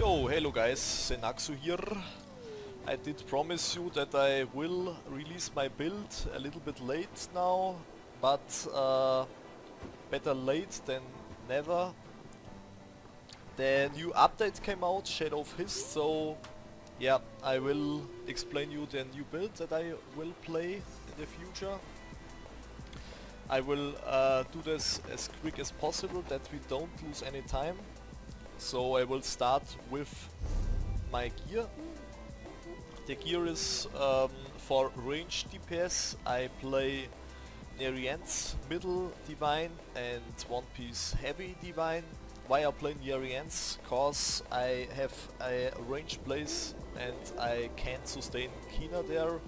Yo, hello guys, Senaxu here. I did promise you that I will release my build a little bit late now, but better late than never. The new update came out, Shadow of Hist, so yeah, I will explain you the new build that I will play in the future. I will do this as quick as possible that we don't lose any time. So I will start with my gear. The gear is for range DPS. I play Nerience Middle Divine and One Piece Heavy Divine. Why I play Nerience? Cause I have a range place and I can't sustain Kina there.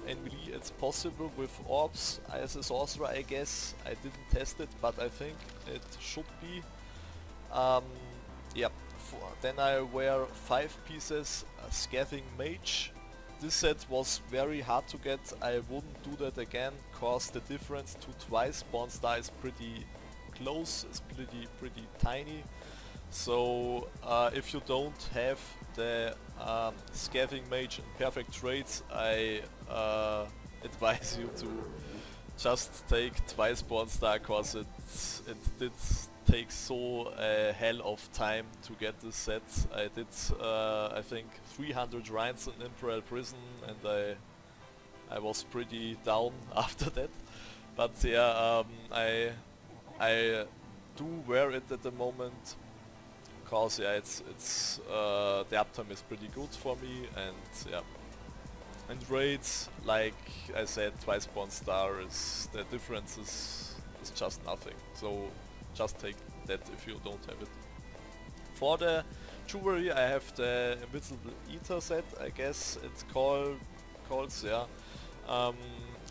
And melee it's possible with orbs as a sorcerer, I guess. I didn't test it, but I think it should be. Yeah, then I wear 5 pieces Scathing Mage. This set was very hard to get. I wouldn't do that again, cause the difference to twice spawn star is pretty close, it's pretty tiny. So if you don't have the Scathing Mage in perfect traits, I advise you to just take twice spawn star, cause it did take so hell of time to get this set. I did I think 300 rounds in Imperial Prison and I was pretty down after that. But yeah, I do wear it at the moment cause yeah, it's the uptime is pretty good for me, and yeah. And raids, like I said, twice spawn star is the difference is just nothing. So just take that if you don't have it. For the jewelry I have the Invisible Ether set, I guess it's called yeah.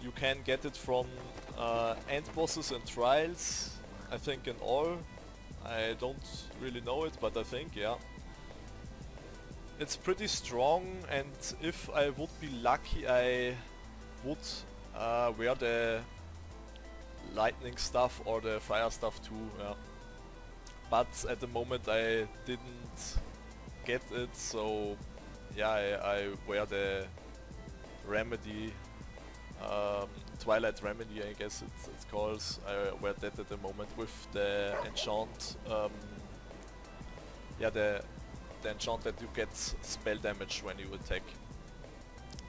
You can get it from end bosses and trials, I think in all. I don't really know it, but I think yeah. It's pretty strong, and if I would be lucky I would wear the lightning stuff or the fire stuff too, yeah. But at the moment I didn't get it, so yeah, I wear the remedy, Twilight Remedy I guess it's called. I wear that at the moment with the enchant, yeah, the enchant that you get spell damage when you attack.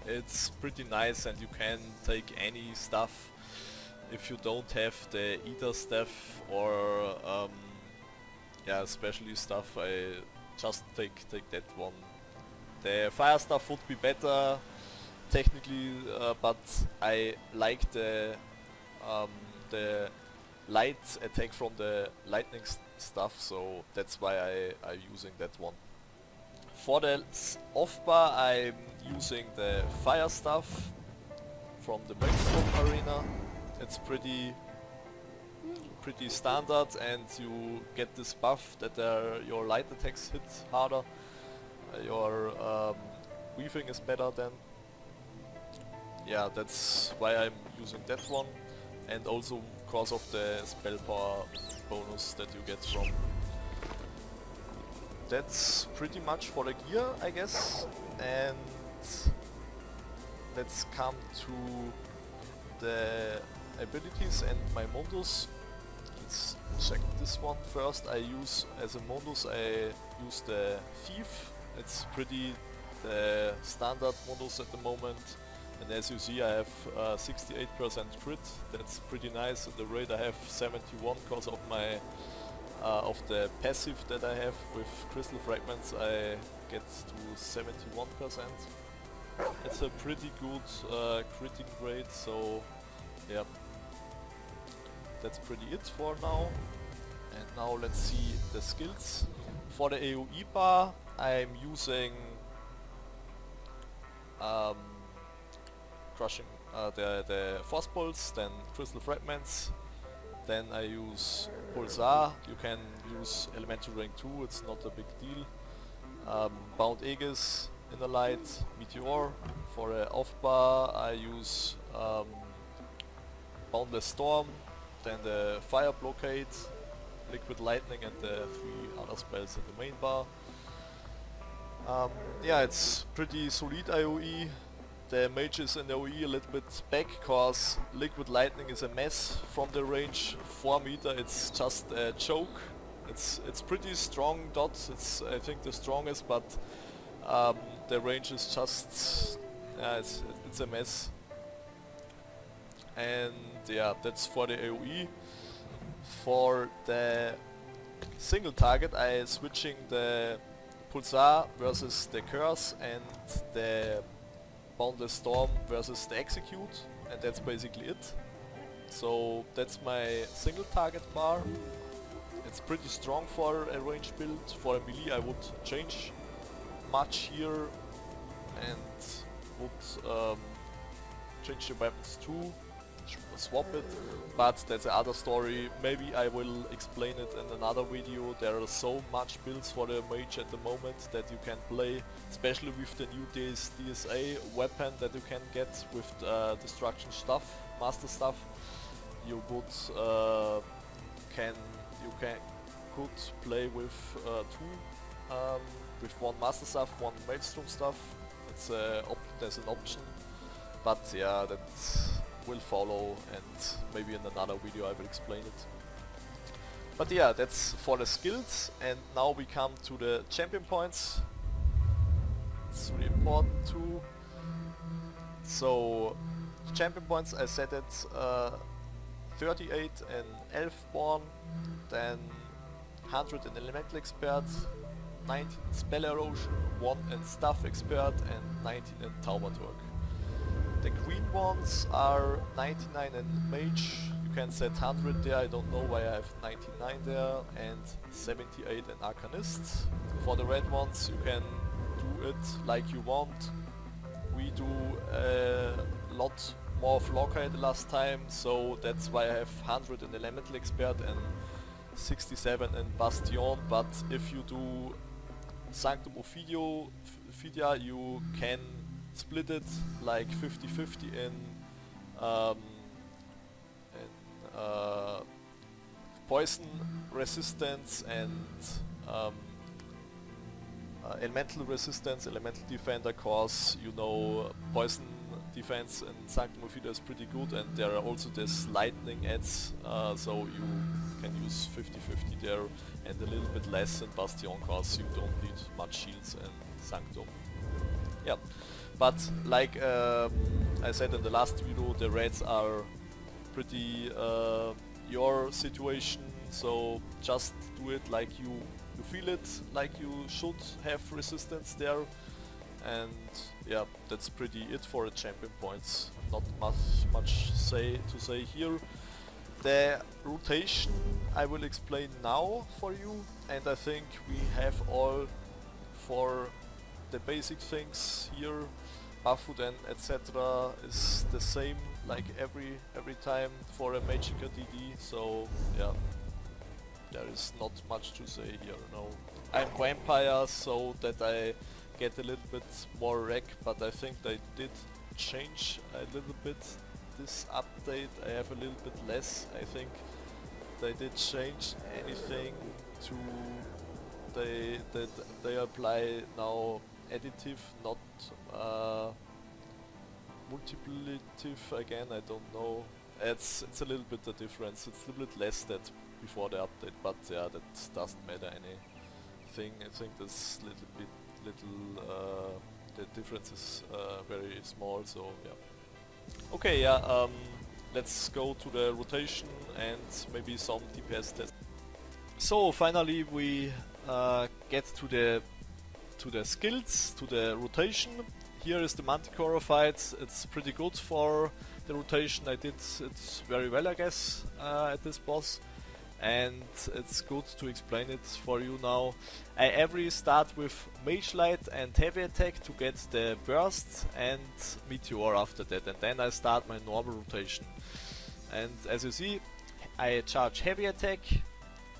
It's pretty nice, and you can take any stuff. If you don't have the Ether staff or yeah, especially stuff, I just take that one. The fire stuff would be better technically, but I like the light attack from the lightning stuff, so that's why I'm using that one. For the off bar I'm using the fire stuff from the Magicka arena. It's pretty standard, and you get this buff that your light attacks hit harder. Your weaving is better then. Yeah, that's why I'm using that one, and also because of the spell power bonus that you get from. That's pretty much for the gear, I guess, and let's come to the abilities and my Mundus. Let's check this one first. I use as a Mundus, I use the Thief. It's pretty the standard Mundus at the moment, and as you see I have 68% crit. That's pretty nice. In the raid I have 71 because of my of the passive that I have with Crystal Fragments. I get to 71%. It's a pretty good critting rate, so yeah. That's pretty it for now. And now let's see the skills. For the AoE bar I'm using crushing the Forcepulse, then Crystal Fragments, then I use Pulsar. You can use Elemental Ring too, it's not a big deal. Bound Aegis, Inner Light, Meteor. For the off bar I use Boundless Storm, then the Fireblockade, Liquid Lightning, and the 3 other spells in the main bar. Yeah, it's pretty solid AoE. The mage is in AoE a little bit back cause liquid lightning is a mess from the range. 4 meter, it's just a joke. It's pretty strong dot, it's I think the strongest, but the range is just, yeah, it's a mess. And yeah, that's for the AoE. For the single target I switching the Pulsar versus the Curse and the Boundless Storm versus the Execute, and that's basically it. So that's my single target bar. It's pretty strong for a range build. For a melee I would change much here and would change the weapons too, swap it, but that's another story. Maybe I will explain it in another video. There are so much builds for the mage at the moment that you can play, especially with the new DSA weapon that you can get with destruction stuff, master stuff. You would could play with two, with one master stuff, one maelstrom stuff. It's there's an option, but yeah, that will follow, and maybe in another video I will explain it. But yeah, that's for the skills, and now we come to the champion points. It's really important too. So champion points, I set it 38 in Elfborn, then 100 in Elemental Expert, 19 in Spell Erosion, 1 in Staff Expert and 19 in Taumaturg. The green ones are 99 in Mage, you can set 100 there, I don't know why I have 99 there, and 78 in Arcanist. For the red ones you can do it like you want. We do a lot more Flockade last time, so that's why I have 100 in Elemental Expert and 67 in Bastion, but if you do Sanctum Ophidia you can split it like 50-50 in poison resistance and elemental resistance, elemental defender, cause you know poison defense in Sanctum Ophidia is pretty good, and there are also this lightning adds, so you can use 50-50 there and a little bit less in Bastion cause you don't need much shields in Sanctum. Yeah, but like I said in the last video, the reds are pretty your situation, so just do it like you feel it, like you should have resistance there. And yeah, that's pretty it for the champion points. Not much to say here. The rotation I will explain now for you, and I think we have all for the basic things here. Buffwood and etc. is the same like every time for a Magicka DD, so yeah, there is not much to say here. No, I'm vampire, so that I get a little bit more wreck, but I think they did change a little bit this update. I have a little bit less. I think they did change anything to they apply now additive, not multiplicative again. I don't know. It's a little bit the difference. It's a little bit less than before the update, but yeah, that doesn't matter anything. I think this the difference is very small, so yeah. Okay, yeah, let's go to the rotation and maybe some DPS tests. So finally we get to the skills, to the rotation. Here is the Manticore fight. It's pretty good for the rotation. I did it very well, I guess, at this boss. And it's good to explain it for you now. I every start with Mage Light and Heavy Attack to get the burst and Meteor after that, and then I start my normal rotation. And as you see, I charge Heavy Attack,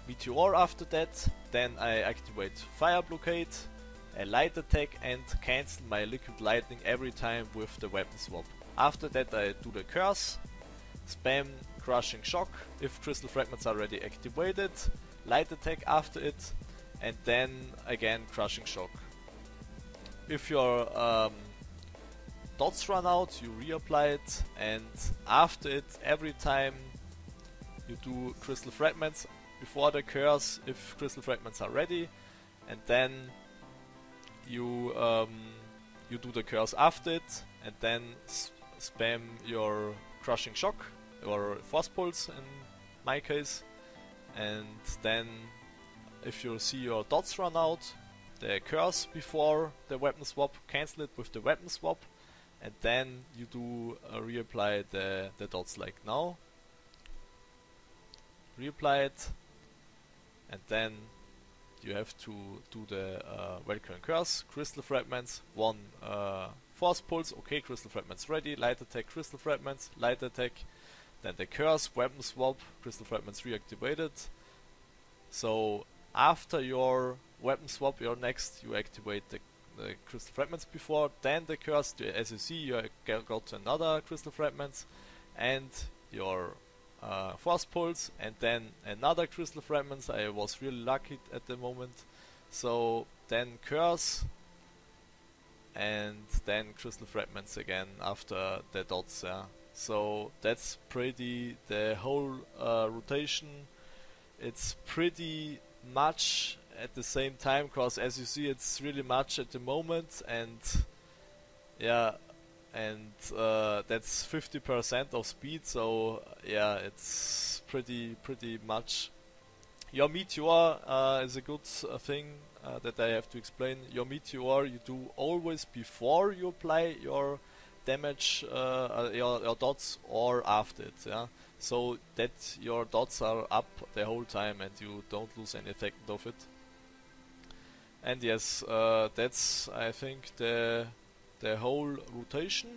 Meteor after that, then I activate Fireblockade, a Light Attack and cancel my Liquid Lightning every time with the weapon swap. After that I do the Curse, spam Crushing Shock if Crystal Fragments are already activated, Light Attack after it, and then again Crushing Shock. if your dots run out, you reapply it, and after it, every time you do crystal fragments before the curse, if crystal fragments are ready, and then you do the curse after it, and then spam your crushing shock or Forcepulse in my case, and then if you see your dots run out, the curse before the weapon swap, cancel it with the weapon swap, and then you do reapply the dots like now. Reapply it, and then you have to do the Welcome Curse, Crystal Fragments, one Forcepulse, okay, Crystal Fragments ready, Light Attack, Crystal Fragments, Light Attack, then the Curse, Weapon Swap, Crystal Fragments reactivated. So after your Weapon Swap, your next, you activate the Crystal Fragments before, then the Curse, as you see, you got another Crystal Fragments, and your Forcepulse, and then another Crystal Fragments. I was really lucky at the moment. So then Curse, and then Crystal Fragments again after the dots. Yeah. So that's pretty the whole rotation. It's pretty much at the same time, because as you see, it's really much at the moment, and yeah. And that's 50% of speed, so yeah, it's pretty much. Your meteor is a good thing that I have to explain. Your meteor you do always before you apply your damage, your dots, or after it, yeah. So that your dots are up the whole time and you don't lose any effect of it. And yes, that's I think the whole rotation.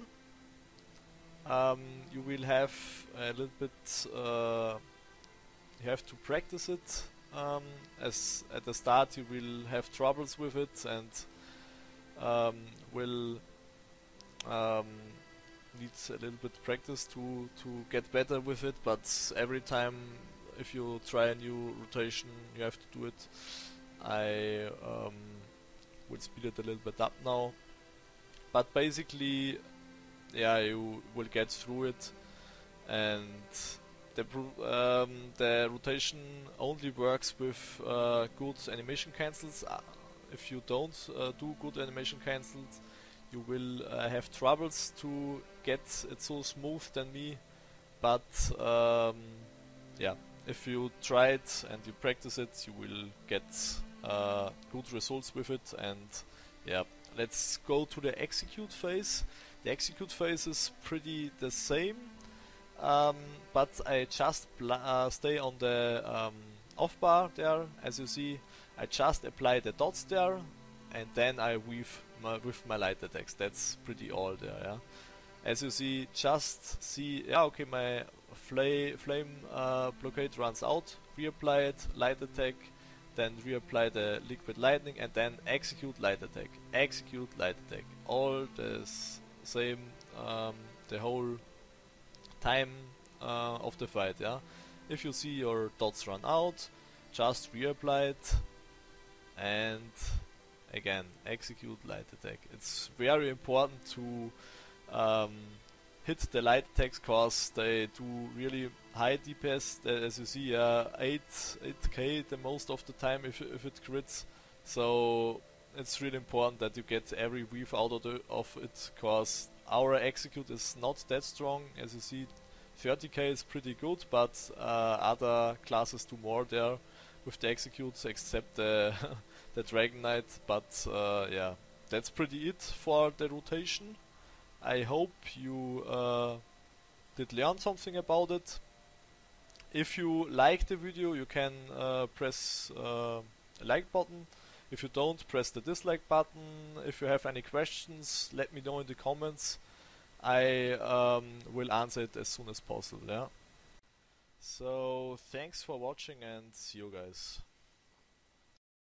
You will have a little bit, you have to practice it, as at the start you will have troubles with it, and will need a little bit practice to get better with it, but every time if you try a new rotation you have to do it. I will speed it a little bit up now. But basically, yeah, you will get through it, and the rotation only works with good animation cancels. If you don't do good animation cancels, you will have troubles to get it so smooth than me. But yeah, if you try it and you practice it, you will get good results with it. And yeah. Let's go to the execute phase. The execute phase is pretty the same, but I just stay on the off bar there. As you see, I just apply the dots there, and then I weave with my light attacks. That's pretty all there, yeah. As you see, yeah, okay, my flame blockade runs out, reapply it, light attack, then reapply the liquid lightning, and then execute light attack, execute light attack, all the same the whole time of the fight, yeah. If you see your dots run out, just reapply it, and again execute light attack. It's very important to hit the light attacks, cause they do really high DPS. As you see, 8k the most of the time if it crits. So it's really important that you get every weave out of it, cause our execute is not that strong. As you see, 30k is pretty good, but other classes do more there with the executes, except the the Dragon Knight. But yeah, that's pretty it for the rotation. I hope you did learn something about it. If you like the video, you can press a like button. If you don't, press the dislike button. If you have any questions, let me know in the comments. I will answer it as soon as possible, yeah. So thanks for watching, and see you guys.